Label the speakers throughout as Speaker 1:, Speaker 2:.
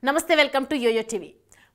Speaker 1: నమస్తే welcome to yo-yo TV.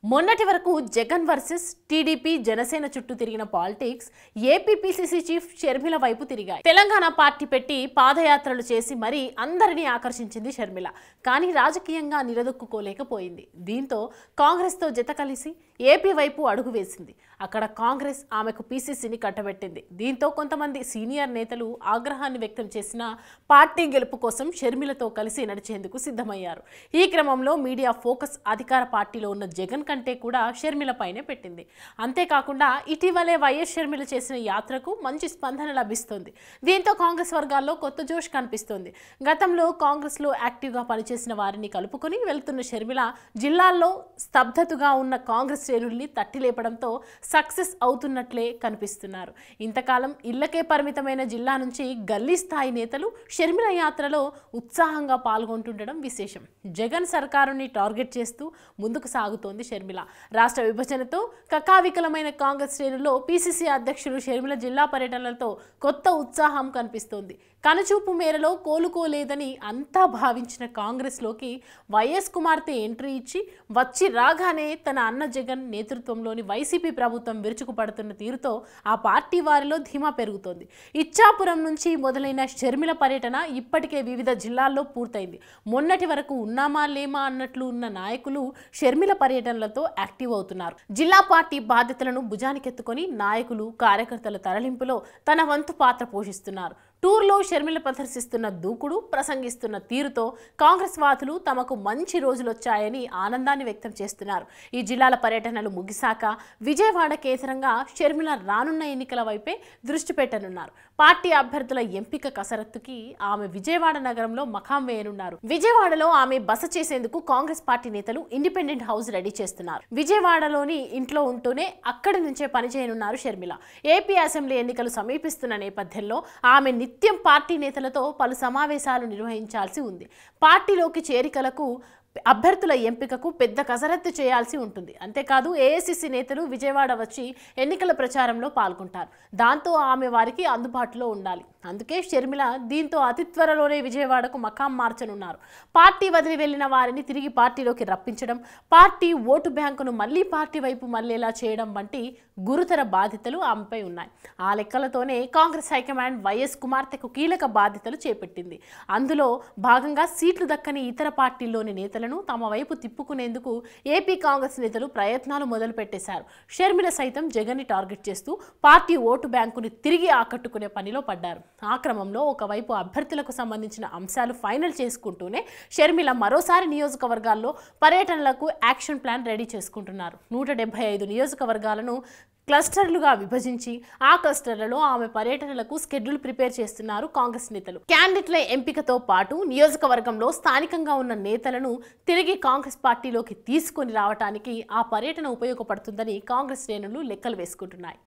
Speaker 1: మొన్నటి వరకు జగన్ వర్సెస్ టీడీపీ జనసేన చుట్టూ తిరిగిన politics AP PCC chief Sharmila వైపు తిరిగాయి। తెలంగాణ పార్టీ పెట్టి పాదయాత్రలు చేసి మరీ అందరినీ ఆకర్షించింది షర్మిల। కానీ రాజకీయంగా నిలదొక్కుకోలేకపోయింది। దీంతో కాంగ్రెస్ తో జత కలిసి ఏపీ వైపు అడుగు వేసింది। అక్కడ కాంగ్రెస్ ఆమెకు పీసీసీని కట్టబెట్టింది। దీంతో కొంతమంది సీనియర్ నేతలు ఆగ్రహాన్ని వ్యక్తం చేసిన పార్టీ గెలుపు కోసం షర్మిలతో కలిసి నడిచేందుకు సిద్ధమయ్యారు। ఈ క్రమంలో మీడియా ఫోకస్ అధికార పార్టీలో ఉన్న జగన్ కంటే కూడా షర్మిల పైనే పెట్టింది। అంతేకాకుండా ఇటీవలే వైఎస్ షర్మిల చేసిన యాత్రకు మంచి స్పందన లభిస్తుంది। దీంతో కాంగ్రెస్ వర్గాల్లో కొత్త జోష్ కనిపిస్తుంది। గతంలో కాంగ్రెస్ లో యాక్టివ్ గా పనిచేసిన వారిని కలుపుకొని వెళ్తున్న షర్మిల జిల్లాల్లో స్తబ్దతగా ఉన్న కాంగ్రెస్ శ్రేణుల్ని తట్టిలేపడంతో సక్సెస్ అవుతున్నట్లే కనిపిస్తున్నారు। ఇంతకాలం ఇళ్లకే పరిమితమైన జిల్లా నుంచి గల్లీ స్థాయి నేతలు షర్మిల యాత్రలో ఉత్సాహంగా పాల్గొంటుండడం విశేషం। జగన్ సర్కారుని టార్గెట్ చేస్తూ ముందుకు సాగుతోంది షర్మిల। రాష్ట్ర విభజనతో కకావికలమైన కాంగ్రెస్ శ్రేణుల్లో పీసీసీ అధ్యక్షులు షర్మిల జిల్లా పర్యటనలతో కొత్త ఉత్సాహం కనిపిస్తోంది। కనుచూపు మేరలో కోలుకోలేదని అంతా భావించిన కాంగ్రెస్ లోకి వైఎస్ కుమార్తె ఎంట్రీ ఇచ్చి వచ్చి రాగానే తన అన్న జగన్ నేతృత్వంలోని వైసీపీ ప్రభుత్వం విరుచుకుపడుతున్న తీరుతో ఆ పార్టీ వారిలో ధీమా పెరుగుతోంది। ఇచ్చాపురం నుంచి మొదలైన షర్మిల పర్యటన ఇప్పటికే వివిధ జిల్లాల్లో పూర్తయింది। మొన్నటి వరకు ఉన్నామా లేమా అన్నట్లు ఉన్న నాయకులు షర్మిల పర్యటనలతో యాక్టివ్ అవుతున్నారు। జిల్లా పార్టీ బాధ్యతలను భుజానికెత్తుకొని నాయకులు కార్యకర్తల తరలింపులో తన వంతు పాత్ర పోషిస్తున్నారు। టూర్లో షర్మిల ప్రదర్శిస్తున్న దూకుడు ప్రసంగిస్తున్న తీరుతో కాంగ్రెస్ వాదులు తమకు మంచి రోజులొచ్చాయని ఆనందాన్ని వ్యక్తం చేస్తున్నారు। ఈ జిల్లాల పర్యటనలు ముగిశాక విజయవాడ కేంద్రంగా షర్మిల రానున్న ఎన్నికల వైపే దృష్టి పెట్టనున్నారు। పార్టీ అభ్యర్థుల ఎంపిక కసరత్తుకి ఆమె విజయవాడ నగరంలో మకాం వేయనున్నారు। విజయవాడలో ఆమె బస చేసేందుకు కాంగ్రెస్ పార్టీ నేతలు ఇండిపెండెంట్ హౌస్ రెడీ చేస్తున్నారు। విజయవాడలోని ఇంట్లో ఉంటూనే అక్కడి నుంచే పనిచేయనున్నారు షర్మిల। ఏపీ అసెంబ్లీ ఎన్నికలు సమీపిస్తున్న నేపథ్యంలో ఆమె నిత్యం పార్టీ నేతలతో పలు సమావేశాలు నిర్వహించాల్సి ఉంది। పార్టీలోకి చేరికలకు అభ్యర్థుల ఎంపికకు పెద్ద కసరత్తు చేయాల్సి ఉంటుంది। అంతేకాదు ఏఐసీసీ నేతలు విజయవాడ వచ్చి ఎన్నికల ప్రచారంలో పాల్గొంటారు। దాంతో ఆమె వారికి అందుబాటులో ఉండాలి। అందుకే షర్మిల దీంతో అతి త్వరలోనే విజయవాడకు మకాం మార్చనున్నారు। పార్టీ వదిలి వెళ్లిన వారిని తిరిగి పార్టీలోకి రప్పించడం, పార్టీ ఓటు బ్యాంకును మళ్లీ పార్టీ వైపు మళ్లేలా చేయడం వంటి గురుతర బాధ్యతలు ఆమెపై ఉన్నాయి। ఆ లెక్కలతోనే కాంగ్రెస్ హైకమాండ్ వైఎస్ కుమార్తెకు కీలక బాధ్యతలు చేపట్టింది। అందులో భాగంగా సీట్లు దక్కని ఇతర పార్టీల్లోని నేతలు తమ వైపు తిప్పుకునేందుకు ఏపీ కాంగ్రెస్ నేతలు ప్రయత్నాలు మొదలుపెట్టేశారు। షర్మిల సైతం జగన్ ని టార్గెట్ చేస్తూ పార్టీ ఓటు బ్యాంకుని తిరిగి ఆకట్టుకునే పనిలో పడ్డారు। ఆ క్రమంలో ఒకవైపు అభ్యర్థులకు సంబంధించిన అంశాలు ఫైనల్ చేసుకుంటూనే షర్మిల మరోసారి నియోజకవర్గాల్లో పర్యటనలకు యాక్షన్ ప్లాన్ రెడీ చేసుకుంటున్నారు। 175 నియోజకవర్గాలను క్లస్టర్లుగా విభజించి ఆ క్లస్టర్లలో ఆమె పర్యటనలకు షెడ్యూల్ ప్రిపేర్ చేస్తున్నారు కాంగ్రెస్ నేతలు। క్యాండిడేట్ల ఎంపికతో పాటు నియోజకవర్గంలో స్థానికంగా ఉన్న నేతలను తిరిగి కాంగ్రెస్ పార్టీలోకి తీసుకొని రావడానికి ఆ పర్యటన ఉపయోగపడుతుందని కాంగ్రెస్ శ్రేణులు లెక్కలు వేసుకుంటున్నాయి।